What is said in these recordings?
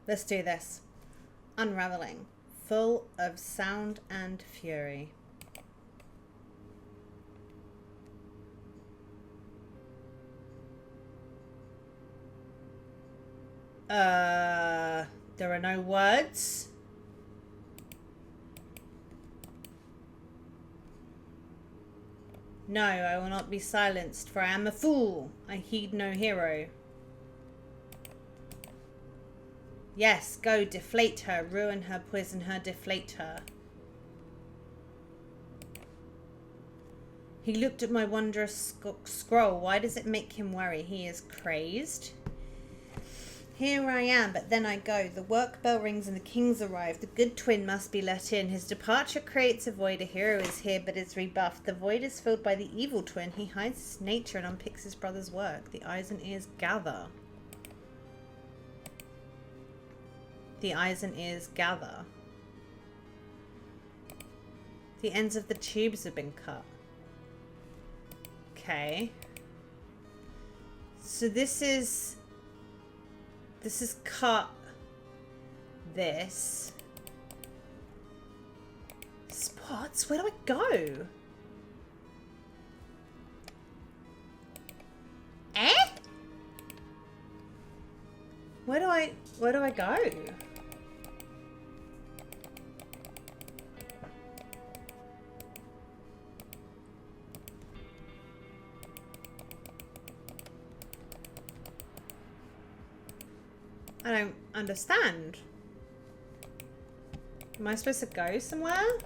Let's do this. Unraveling. Full of sound and fury. There are no words. No, I will not be silenced, for I am a fool. I heed no hero. Yes, go, deflate her, ruin her, poison her, deflate her. He looked at my wondrous scroll. Why does it make him worry? He is crazed. Here I am, but then I go. The work bell rings and the kings arrive. The good twin must be let in. His departure creates a void. A hero is here, but is rebuffed. The void is filled by the evil twin. He hides his nature and unpicks his brother's work. The eyes and ears gather. The eyes and ears gather. The ends of the tubes have been cut. Okay. So this is cut this. Spots? Where do I go? Eh? Where do I go? I don't understand. Am I supposed to go somewhere?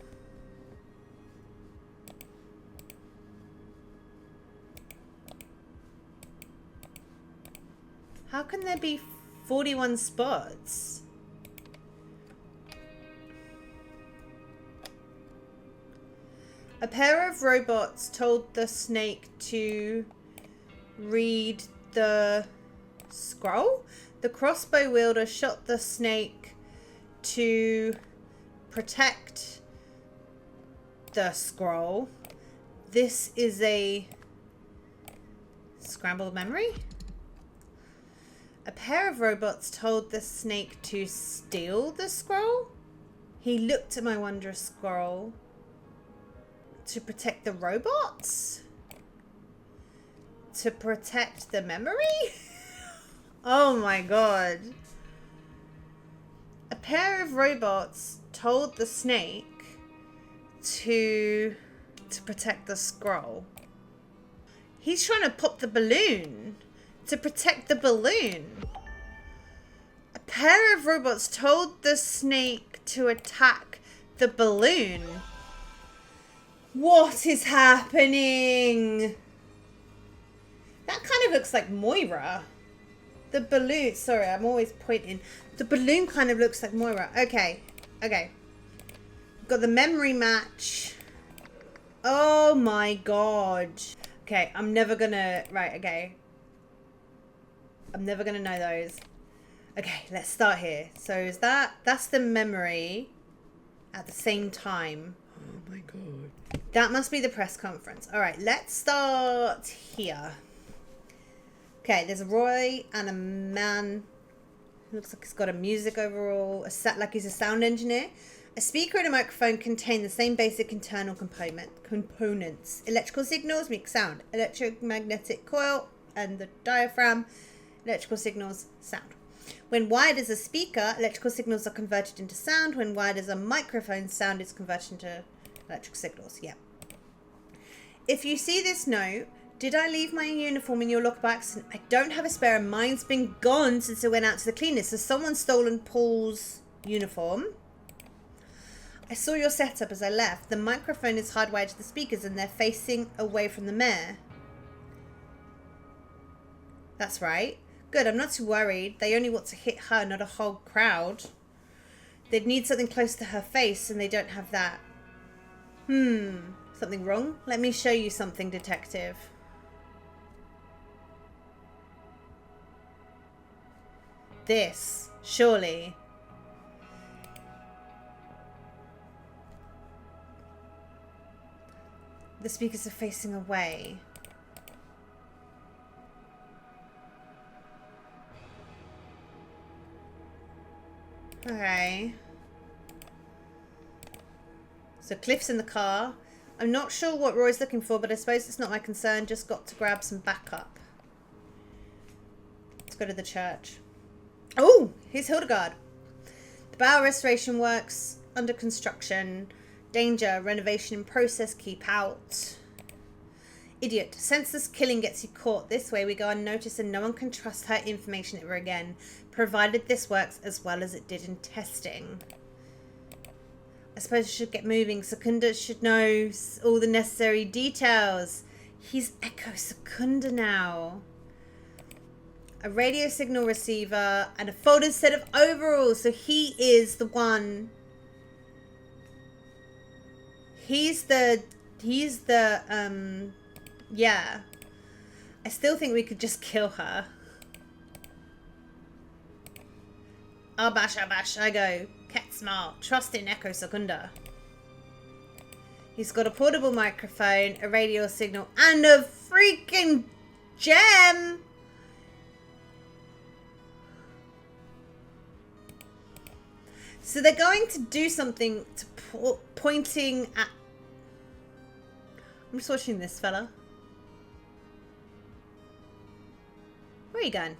How can there be 41 spots? A pair of robots told the snake to read the scroll. The crossbow wielder shot the snake to protect the scroll. This is a scrambled memory. A pair of robots told the snake to steal the scroll. He looked at my wondrous scroll to protect the robots? To protect the memory? Oh my god. A pair of robots told the snake to protect the scroll. He's trying to pop the balloon to protect the balloon. A pair of robots told the snake to attack the balloon. What is happening? That kind of looks like Moira. The balloon, sorry, I'm always pointing. The balloon kind of looks like Moira. Okay, okay. Got the memory match. Oh my god. Okay, I'm never gonna, right, okay. I'm never gonna know those. Okay, let's start here. So is that's the memory at the same time. Oh my god. That must be the press conference. All right, let's start here. Okay, there's a Roy and a man who looks like he's got a music overall, like he's a sound engineer. A speaker and a microphone contain the same basic internal components. Electrical signals make sound. Electromagnetic coil and the diaphragm. Electrical signals, sound. When wired as a speaker, electrical signals are converted into sound. When wired as a microphone, sound is converted into electrical signals. Yeah. If you see this note, did I leave my uniform in your locker by accident? I don't have a spare and mine's been gone since I went out to the cleaners. So someone's stolen Paul's uniform. I saw your setup as I left. The microphone is hardwired to the speakers and they're facing away from the mayor. That's right. Good, I'm not too worried. They only want to hit her, not a whole crowd. They'd need something close to her face and they don't have that. Something wrong? Let me show you something, detective. This, surely. The speakers are facing away. Okay. So Cliff's in the car. I'm not sure what Roy's looking for, but I suppose it's not my concern. Just got to grab some backup. Let's go to the church. Oh, here's Hildegard. The bow restoration works under construction. Danger, renovation in process, keep out. Idiot, senseless killing gets you caught. This way we go unnoticed and no one can trust her information ever again, provided this works as well as it did in testing. I suppose I should get moving. Secunda should know all the necessary details. He's Echo Secunda now. A radio signal receiver and a folded set of overalls. So he is the one. He's the, yeah. I still think we could just kill her. Abash, I go. Cat smart. Trust in Echo Secunda. He's got a portable microphone, a radio signal, and a freaking gem. So they're going to do something to pointing at... I'm just watching this fella. Where are you going?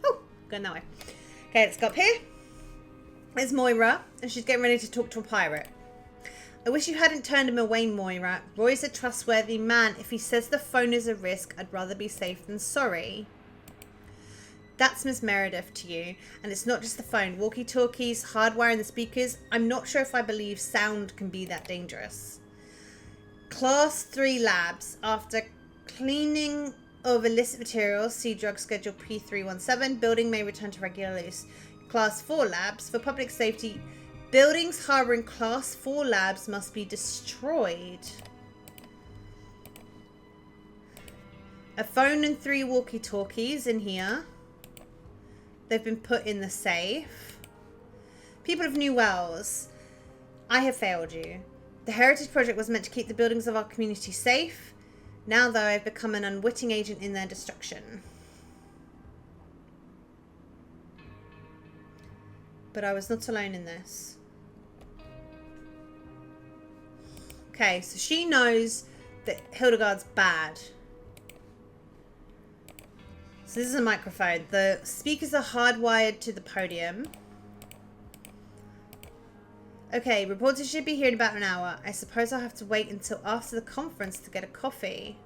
Oh, going that way. Okay, let's go up here. There's Moira, and she's getting ready to talk to a pirate. I wish you hadn't turned him away, Moira. Roy's a trustworthy man. If he says the phone is a risk, I'd rather be safe than sorry. That's Miss Meredith to you. And it's not just the phone. Walkie-talkies, hardwire in the speakers. I'm not sure if I believe sound can be that dangerous. Class 3 labs. After cleaning of illicit materials, see drug schedule P317. Building may return to regular use. Class 4 labs. For public safety, buildings harboring Class 4 labs must be destroyed. A phone and 3 walkie-talkies in here. They've been put in the safe. People of New Wells, I have failed you. The Heritage Project was meant to keep the buildings of our community safe. Now, though, I've become an unwitting agent in their destruction. But I was not alone in this. Okay, so she knows that Hildegard's bad. So this is a microphone. The speakers are hardwired to the podium. Okay, reporters should be here in about an hour. I suppose I'll have to wait until after the conference to get a coffee.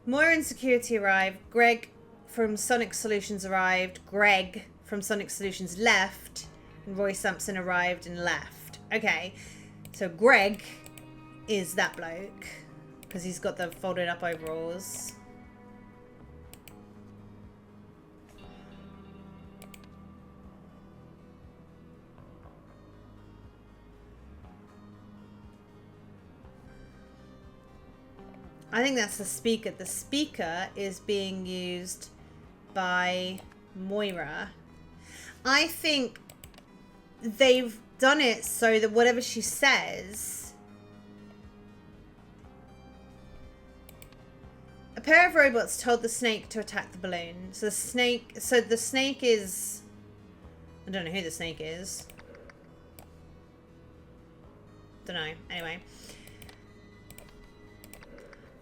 Moira and security arrived. Greg from Sonic Solutions arrived. Greg from Sonic Solutions left. And Roy Sampson arrived and left. Okay, so Greg is that bloke. Because he's got the folded up overalls. I think that's the speaker. The speaker is being used by Moira. I think they've done it so that whatever she says... A pair of robots told the snake to attack the balloon. So the snake is... I don't know who the snake is. Don't know. Anyway.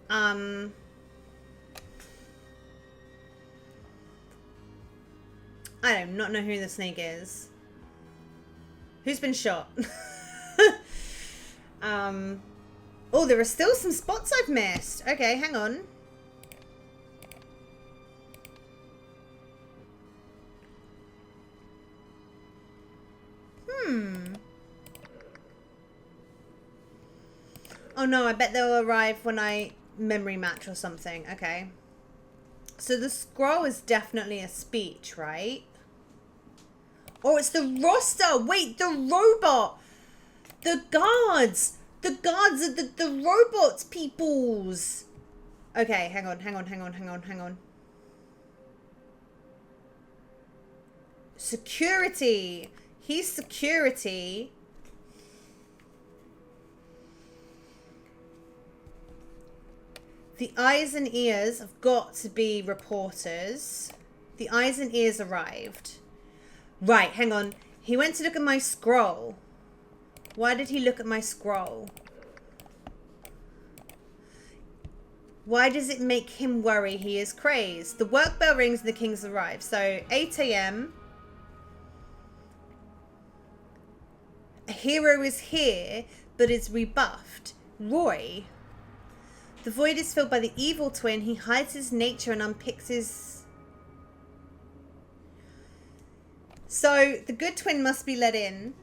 I do not know who the snake is. Who's been shot? Oh, there are still some spots I've missed. Okay, hang on. Oh no, I bet they'll arrive when I memory match or something. Okay. So the scroll is definitely a speech, right? Oh, it's the roster. Wait, the robot. The guards. The guards are the robots, peoples. Okay, hang on. Security. He's security. The eyes and ears have got to be reporters. The eyes and ears arrived. Right, hang on. He went to look at my scroll. Why did he look at my scroll? Why does it make him worry he is crazed? The work bell rings and the kings arrive. So 8 a.m. A hero is here, but is rebuffed. Roy. The void is filled by the evil twin. He hides his nature and unpicks his... So the good twin must be let in.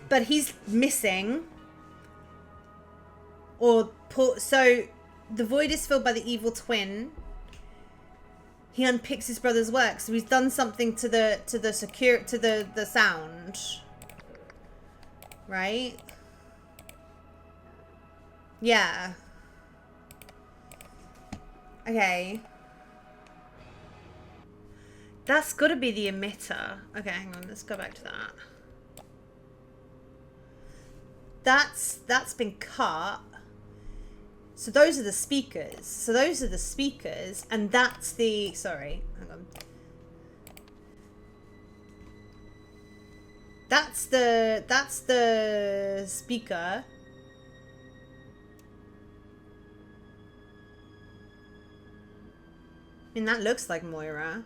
But he's missing. So the void is filled by the evil twin. He unpicks his brother's work. So he's done something to the sound. Right? Yeah. Okay. That's got to be the emitter. Okay, hang on. Let's go back to that. That's been cut. So those are the speakers. And that's the... Sorry, hang on. That's the speaker. I mean, that looks like Moira.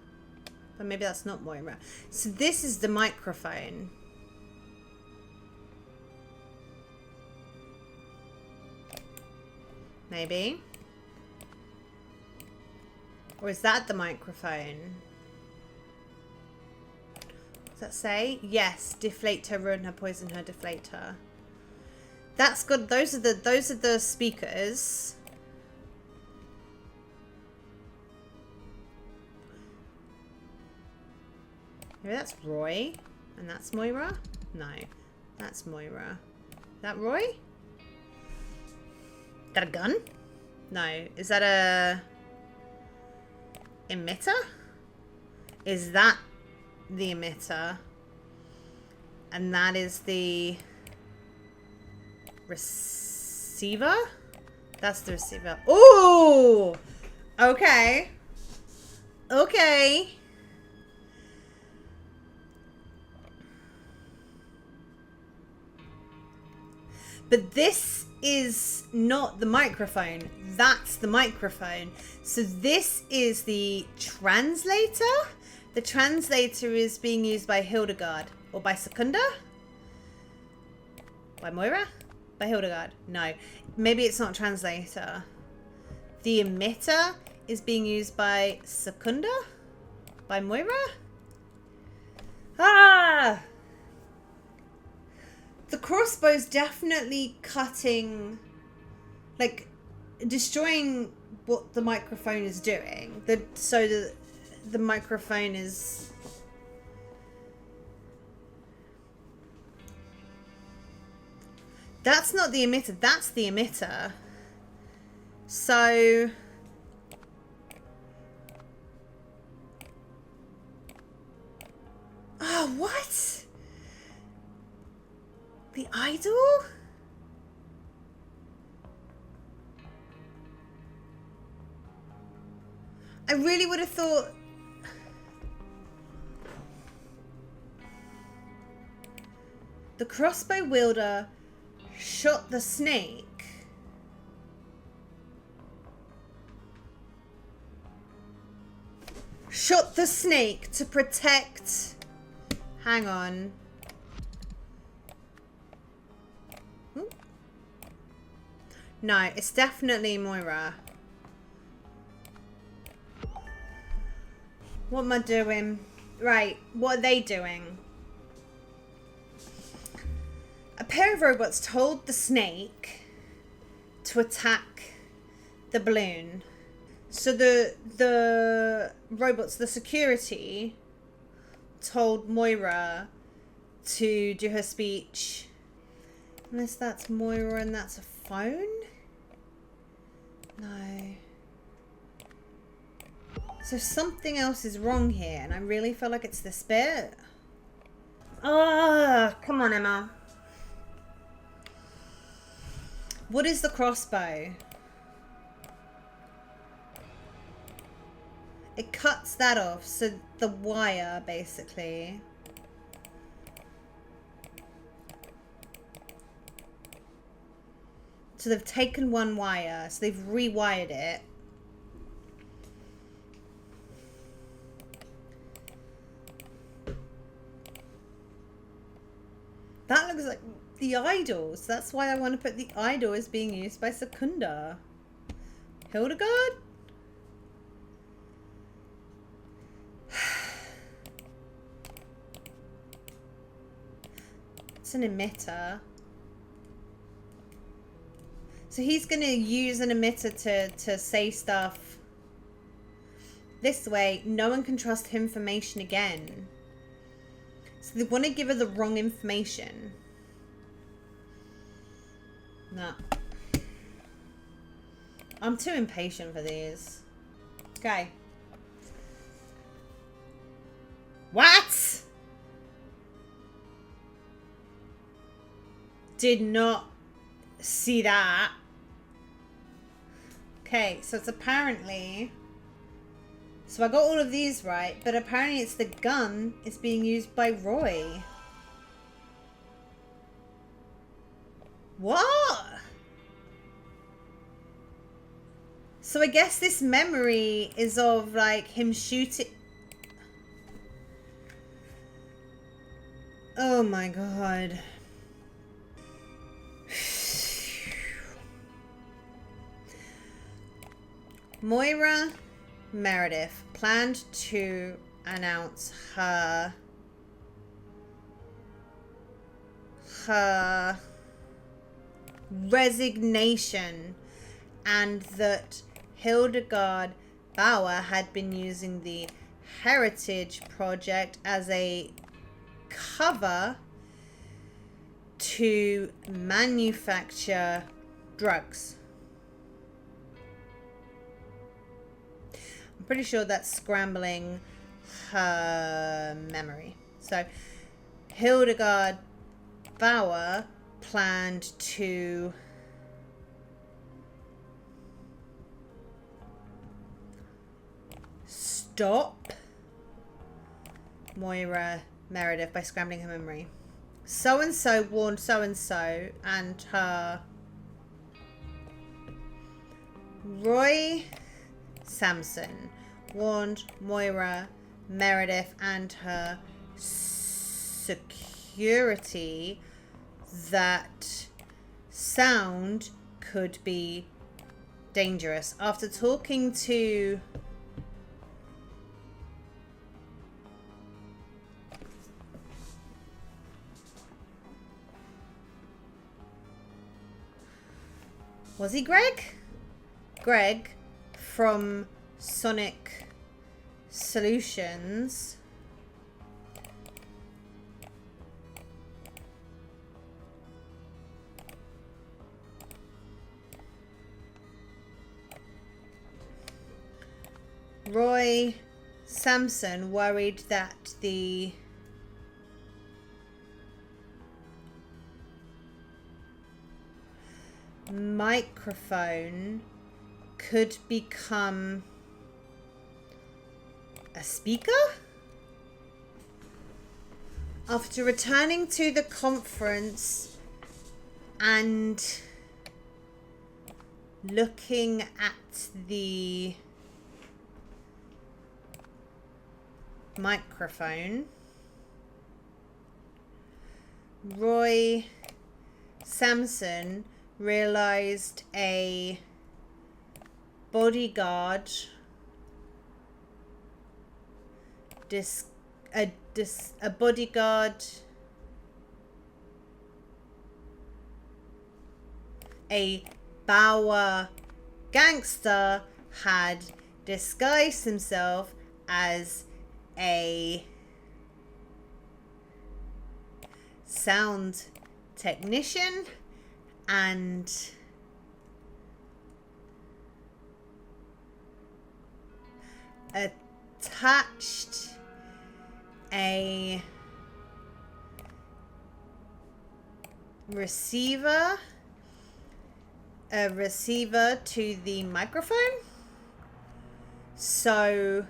But maybe that's not Moira. So this is the microphone. Maybe. Or is that the microphone? Does that say? Yes, deflate her, ruin her, poison her, deflate her. That's good. Those are the speakers. Maybe that's Roy. And that's Moira? No. That's Moira. Is that Roy? Is that a gun? No. Is that a... emitter? Is that the emitter? And that is the... receiver? That's the receiver. Ooh! Okay. Okay. But this is not the microphone. That's the microphone. So this is the translator. The translator is being used by Hildegard. Or by Secunda? By Moira? By Hildegard? No. Maybe it's not translator. The emitter is being used by Secunda? By Moira? Ah! The crossbow's definitely cutting, like, destroying what the microphone is doing. So the microphone is... That's not the emitter. That's the emitter. So... Oh, what? The idol? I really would have thought... The crossbow wielder shot the snake. Shot the snake to protect... Hang on. No, it's definitely Moira. What am I doing? Right, what are they doing? A pair of robots told the snake to attack the balloon. So the robots, the security, told Moira to do her speech. Unless that's Moira and that's a phone? No. So something else is wrong here, and I really feel like it's this bit. Ah, come on, Emma. What is the crossbow? It cuts that off, so the wire, basically. So they've taken one wire, so they've rewired it. That looks like the idol, so that's why I want to put the idol as being used by Secunda. Hildegard? It's an emitter. So he's going to use an emitter to say stuff. This way, no one can trust her information again. So they want to give her the wrong information. Nah. I'm too impatient for these. Okay. What? Did not see that. Okay, so it's apparently... So I got all of these right, but apparently it's the gun is being used by Roy. What? So I guess this memory is of like him shooting... Oh my god. Moira Meredith planned to announce her resignation, and that Hildegard Bauer had been using the Heritage Project as a cover to manufacture drugs. I'm pretty sure that's scrambling her memory. So Hildegard Bauer planned to stop Moira Meredith by scrambling her memory. So-and-so warned so-and-so and her... Roy Sampson warned Moira Meredith and her security that sound could be dangerous. After talking to was he Greg? Greg from Sonic Solutions. Roy Sampson worried that the microphone could become a speaker? After returning to the conference and looking at the microphone, Roy Sampson realized a bodyguard a bodyguard, a Bauer gangster, had disguised himself as a sound technician and attached a receiver a receiver to the microphone. So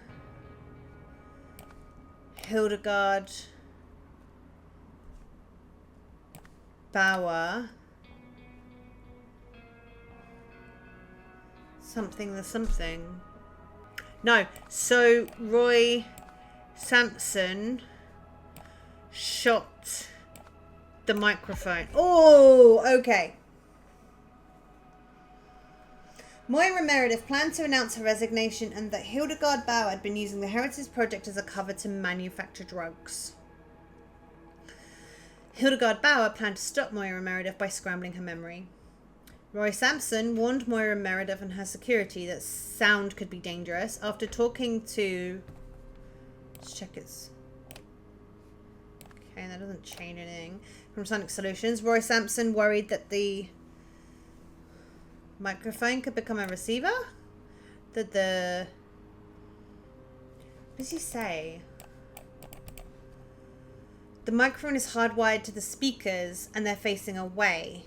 Hildegard Bauer something the something. No, so Roy Sampson shot the microphone. Oh, okay. Moira Meredith planned to announce her resignation and that Hildegard Bauer had been using the Heritage Project as a cover to manufacture drugs. Hildegard Bauer planned to stop Moira Meredith by scrambling her memory. Roy Sampson warned Moira Meredith and her security that sound could be dangerous after talking to... Let's check its... Okay, that doesn't change anything. From Sonic Solutions, Roy Sampson worried that the microphone could become a receiver? That the... What does he say? The microphone is hardwired to the speakers and they're facing away.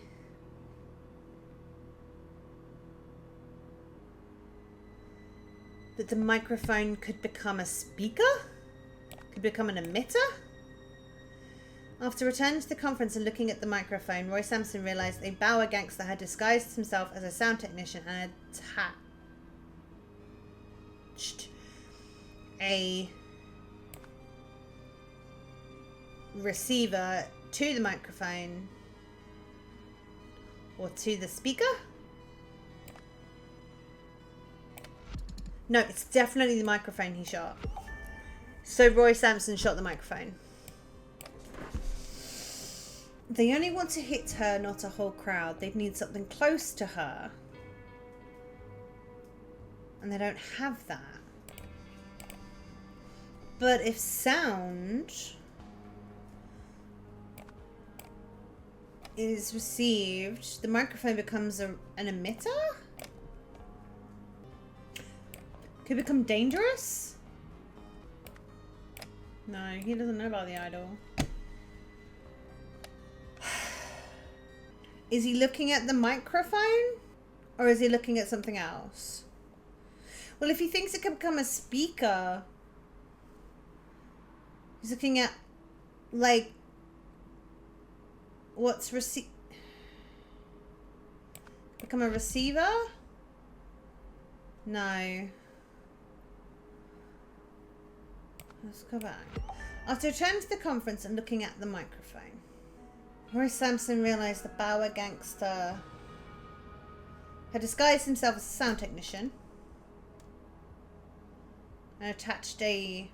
That the microphone could become a speaker? Could become an emitter? After returning to the conference and looking at the microphone, Roy Sampson realized a Bauer gangster had disguised himself as a sound technician and attached a receiver to the microphone or to the speaker. No, it's definitely the microphone he shot. So Roy Sampson shot the microphone. They only want to hit her, not a whole crowd. They'd need something close to her. And they don't have that. But if sound is received, the microphone becomes an emitter? Could become dangerous? No, he doesn't know about the idol. Is he looking at the microphone? Or is he looking at something else? Well, if he thinks it could become a speaker, he's looking at, like, what's become a receiver? No. Let's go back. After returning to the conference and looking at the microphone, Roy Sampson realized the Bauer gangster had disguised himself as a sound technician and attached a...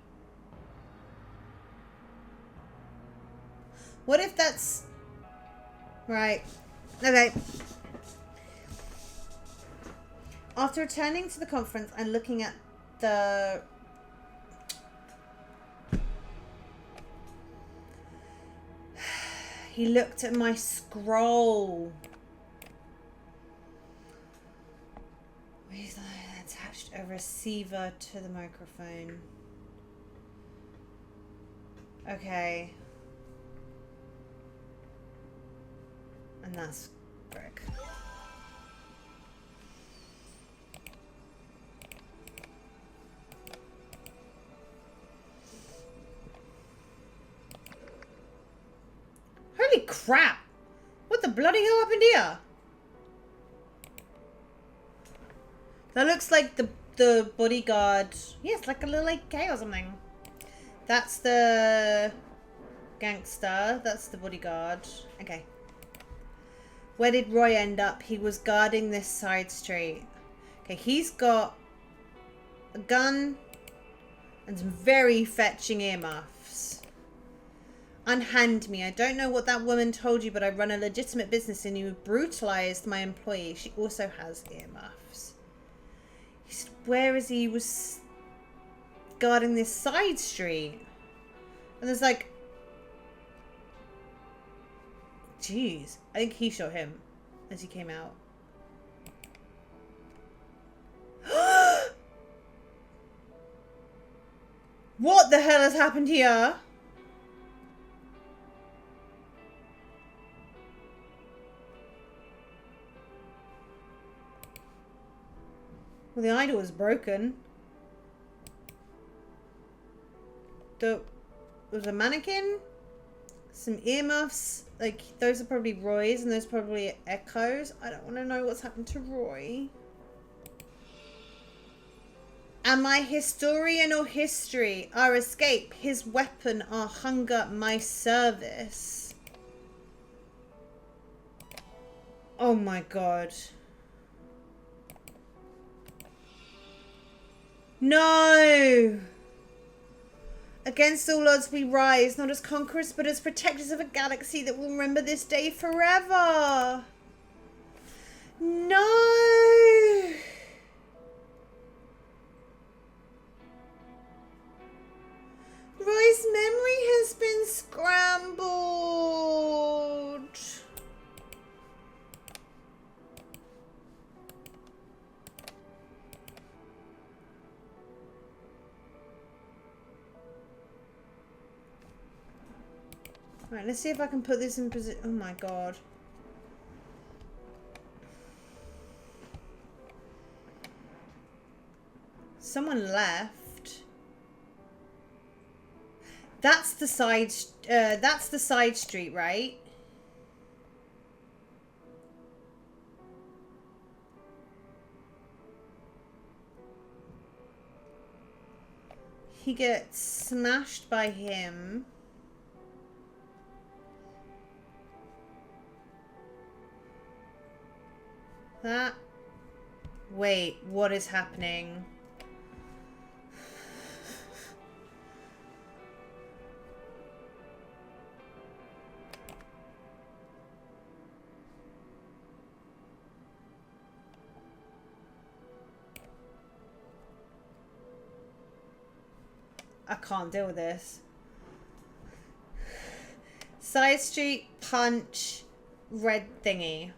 What if that's... Right. Okay. After returning to the conference and looking at the... He looked at my scroll. He's attached a receiver to the microphone. Okay. And that's brick. Holy crap! What the bloody hell happened here? That looks like the bodyguard. Yeah, it's like a little AK or something. That's the gangster. That's the bodyguard. Okay. Where did Roy end up? He was guarding this side street. Okay, he's got a gun and some very fetching earmuffs. Unhand me. I don't know what that woman told you, but I run a legitimate business and you brutalized my employee. She also has earmuffs. He said, where is he? He was guarding this side street. And there's like... Jeez. I think he shot him as he came out. What the hell has happened here? Well, the idol is broken. There was a mannequin, some earmuffs. Like, those are probably Roy's and those are probably Echo's. I don't want to know what's happened to Roy. Am I historian or history? Our escape, his weapon, our hunger, my service. Oh my god. No! Against all odds we rise, not as conquerors, but as protectors of a galaxy that will remember this day forever. No! Roy's memory has been scrambled. Right, let's see if I can put this in position. Oh my god. Someone left. That's the side street, right? He gets smashed by him. That. Wait, what is happening? I can't deal with this. Side street, punch, red thingy.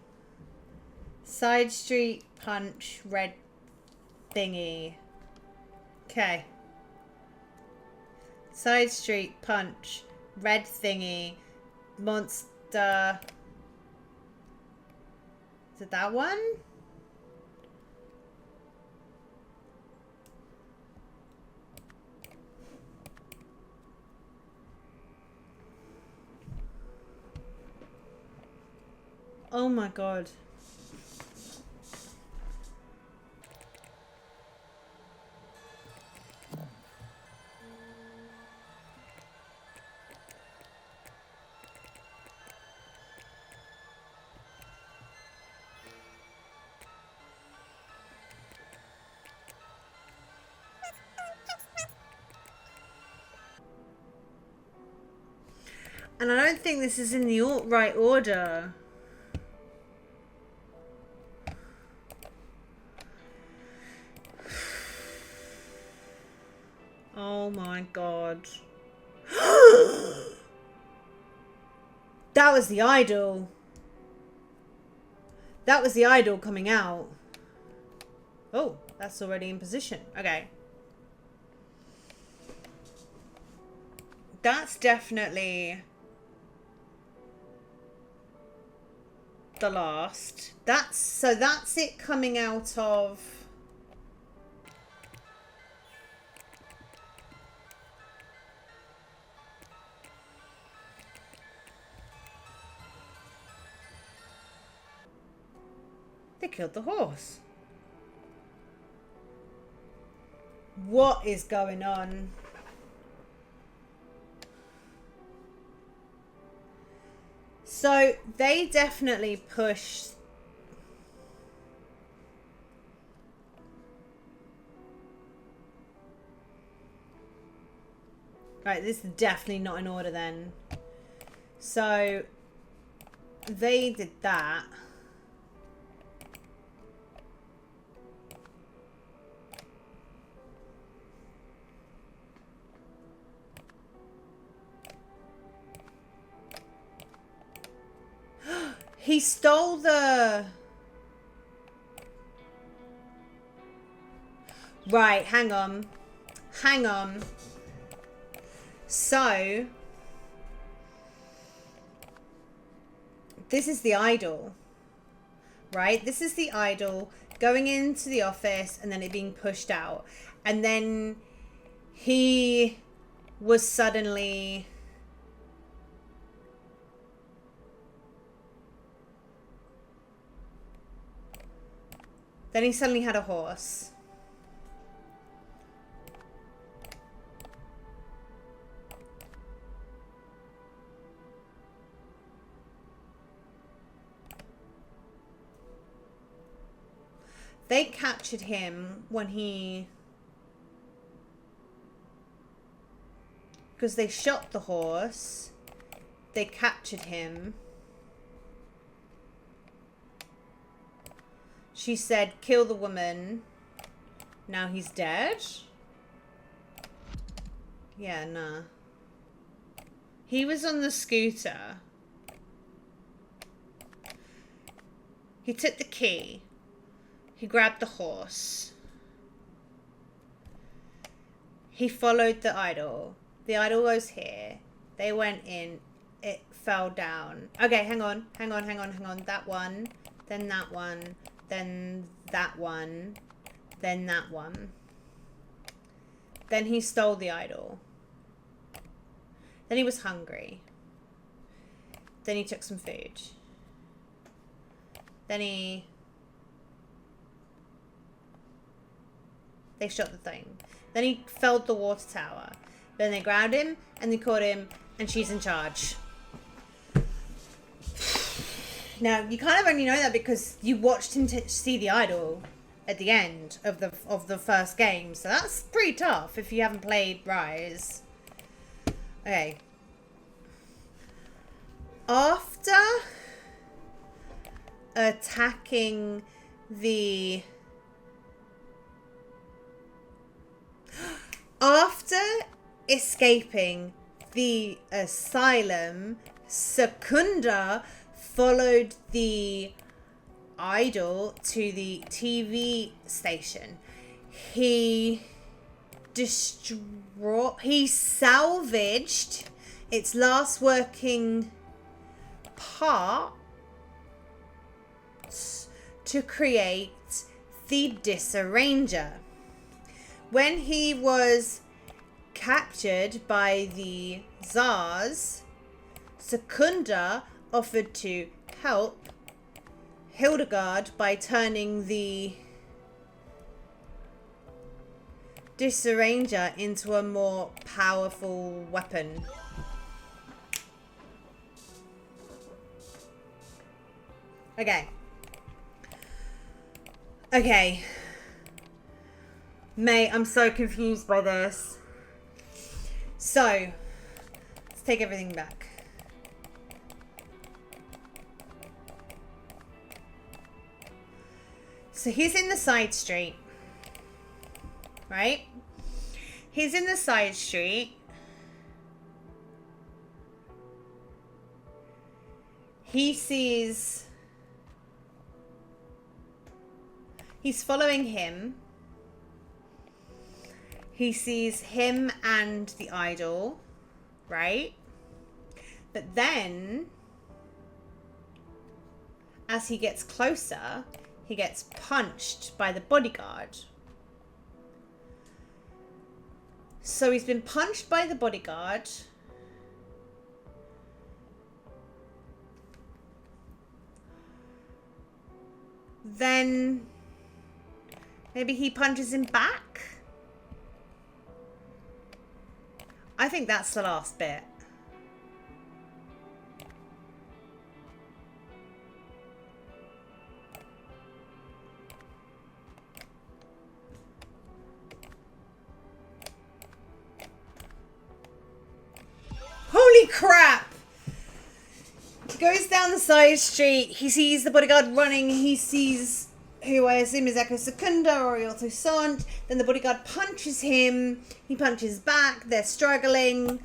Side street, punch, red thingy. Okay. Side street, punch, red thingy, monster. Is it that one? Oh my god. And I don't think this is in the right order. Oh my god. That was the idol. That was the idol coming out. Oh, that's already in position. Okay. That's definitely the last. That's it coming out of... They killed the horse. What is going on? So they definitely pushed. Right, this is definitely not in order then. So they did that. He stole the... Right, hang on. Hang on. So... This is the idol. right? This is the idol going into the office and then it being pushed out. And then he was suddenly... Then he suddenly had a horse. They captured him when he... Because they shot the horse. They captured him. She said, kill the woman. Now he's dead? Yeah, nah. He was on the scooter. He took the key. He grabbed the horse. He followed the idol. The idol was here. They went in. It fell down. Okay, hang on. That one. Then that one. Then that one. Then that one. Then he stole the idol. Then he was hungry. Then he took some food. Then they shot the thing. Then he felled the water tower. Then they grabbed him and they caught him and she's in charge. Now, you kind of only know that because you watched him see the idol at the end of the first game. So that's pretty tough if you haven't played Rise. Okay. After attacking the... After escaping the asylum, Secunda followed the idol to the TV station. He salvaged its last working parts to create the Disarranger. When he was captured by the Tsars, Secunda offered to help Hildegard by turning the Disarranger into a more powerful weapon. Okay. Mate, I'm so confused by this. So, let's take everything back. So he's in the side street, right? He's in the side street. He's following him. He sees him and the idol, right? But then, as he gets closer, he gets punched by the bodyguard. So he's been punched by the bodyguard. Then maybe he punches him back. I think that's the last bit. Holy crap! He goes down the side street. He sees the bodyguard running. He sees who I assume is Echo Secunda or Ioto Sant. Then the bodyguard punches him. He punches back. They're struggling.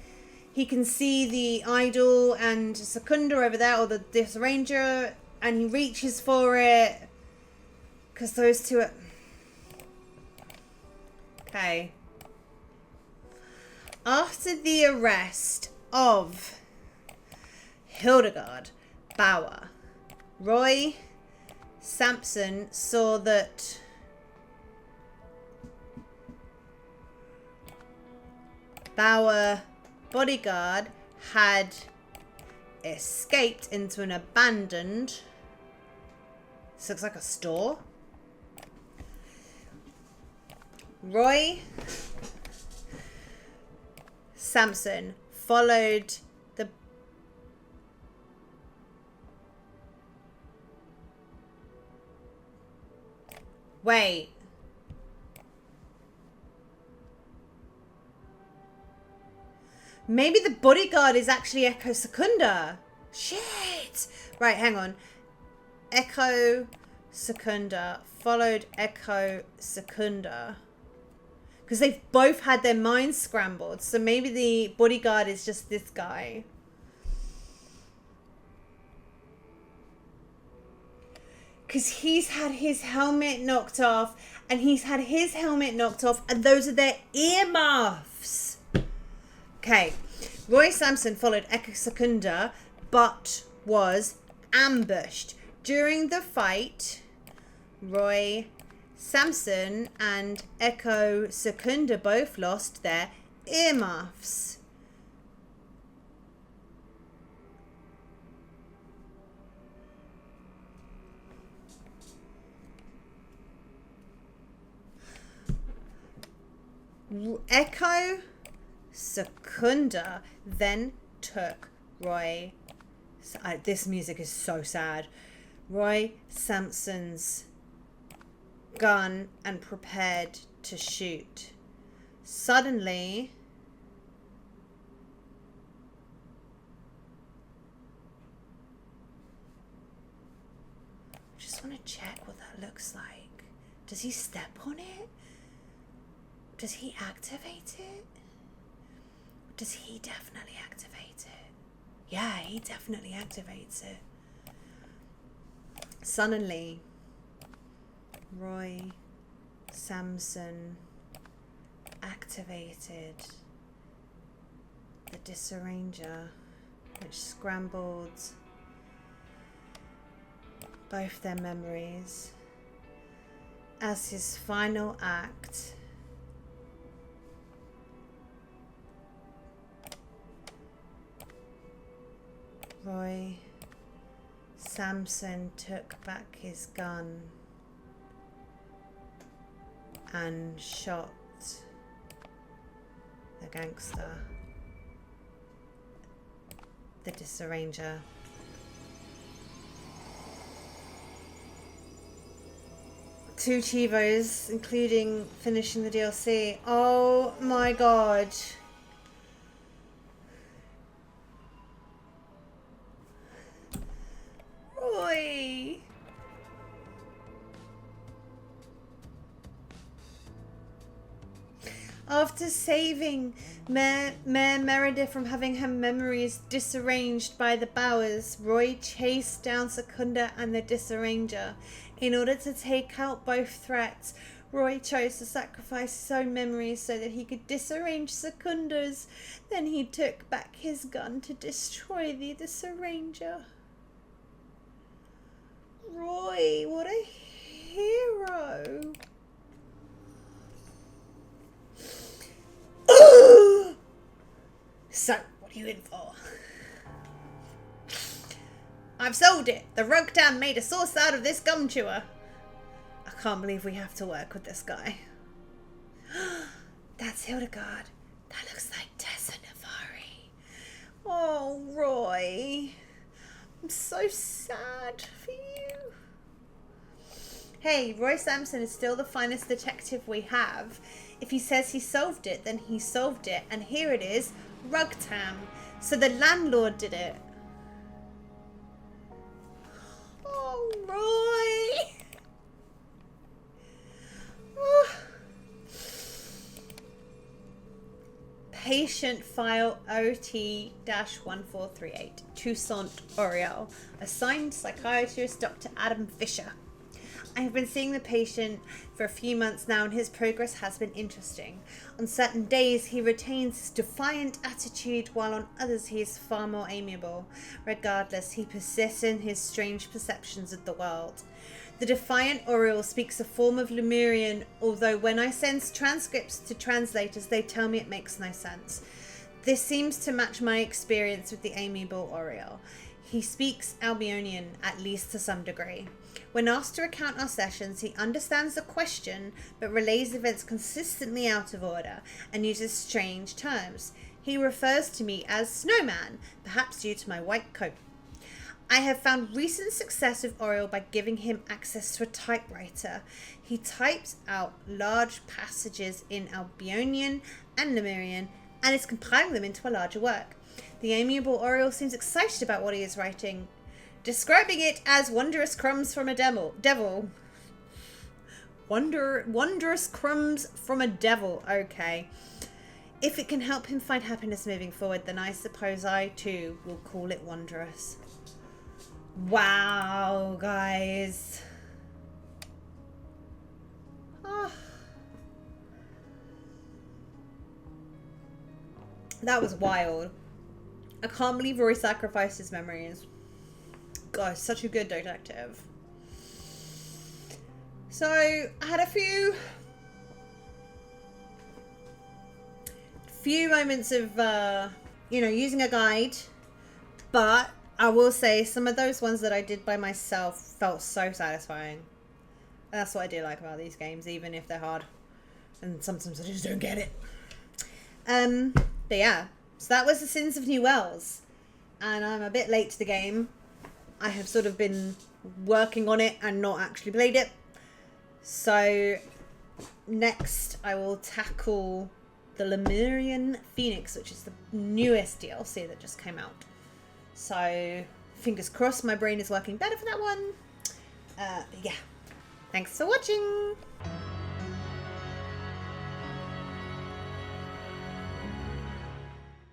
He can see the idol and Secunda over there, or the Disarranger, and he reaches for it. Because those two are... Okay. After the arrest of Hildegard, Bauer, Roy, Sampson saw that Bauer bodyguard had escaped into an abandoned, this looks like a store. Roy Sampson followed the wait. Maybe the bodyguard is actually Echo Secunda. Shit. Right, hang on. Echo Secunda followed Echo Secunda. Because they've both had their minds scrambled. So maybe the bodyguard is just this guy. Because he's had his helmet knocked off. And he's had his helmet knocked off. And those are their earmuffs. Okay. Roy Sampson followed Echo Secunda, but was ambushed. During the fight, Roy Sampson and Echo Secunda both lost their earmuffs. Echo Secunda then took Roy. This music is so sad. Roy Sampson's gun and prepared to shoot. Suddenly, I just want to check what that looks like. Does he step on it? Does he activate it? Does he definitely activate it? Yeah, he definitely activates it. Suddenly, Roy Sampson activated the disarranger, which scrambled both their memories. As his final act, Roy Sampson took back his gun and shot the gangster, the disarranger. Two Chivos, including finishing the DLC. Oh my god. Roy. After saving Mayor Meredith from having her memories disarranged by the Bowers, Roy chased down Secunda and the disarranger. In order to take out both threats, Roy chose to sacrifice his own memories so that he could disarrange Secunda's. Then he took back his gun to destroy the disarranger. Roy, what a hero. So, what are you in for? I've solved it. The Rugtam made a sauce out of this gum chewer. I can't believe we have to work with this guy. That's Hildegard. That looks like Tessa Navari. Oh, Roy. I'm so sad for you. Hey, Roy Sampson is still the finest detective we have. If he says he solved it, then he solved it. And here it is, Rugtam. So the landlord did it. Oh, Roy. Oh. Patient file OT-1438, Toussaint Oriel. Assigned psychiatrist Dr. Adam Fisher. I have been seeing the patient for a few months now, and his progress has been interesting. On certain days, he retains his defiant attitude, while on others he is far more amiable. Regardless, he persists in his strange perceptions of the world. The defiant Oriole speaks a form of Lemurian, although when I send transcripts to translators, they tell me it makes no sense. This seems to match my experience with the amiable Oriole. He speaks Albionian, at least to some degree. When asked to recount our sessions, he understands the question, but relays events consistently out of order, and uses strange terms. He refers to me as Snowman, perhaps due to my white coat. I have found recent success with Oriole by giving him access to a typewriter. He types out large passages in Albionian and Lemurian, and is compiling them into a larger work. The amiable Oriole seems excited about what he is writing, describing it as wondrous crumbs from a devil. Wondrous crumbs from a devil. Okay. If it can help him find happiness moving forward, then I suppose I too will call it wondrous. Wow, guys. Oh. That was wild. I can't believe Roy sacrificed his memories. God, such a good detective. So, I had a few moments of, using a guide. But I will say some of those ones that I did by myself felt so satisfying. That's what I do like about these games, even if they're hard. And sometimes I just don't get it. But yeah, so that was The Sins of New Wells. And I'm a bit late to the game. I have sort of been working on it and not actually played it. So next I will tackle the Lemurian Phoenix, which is the newest DLC that just came out. So fingers crossed my brain is working better for that one. Yeah. Thanks for watching.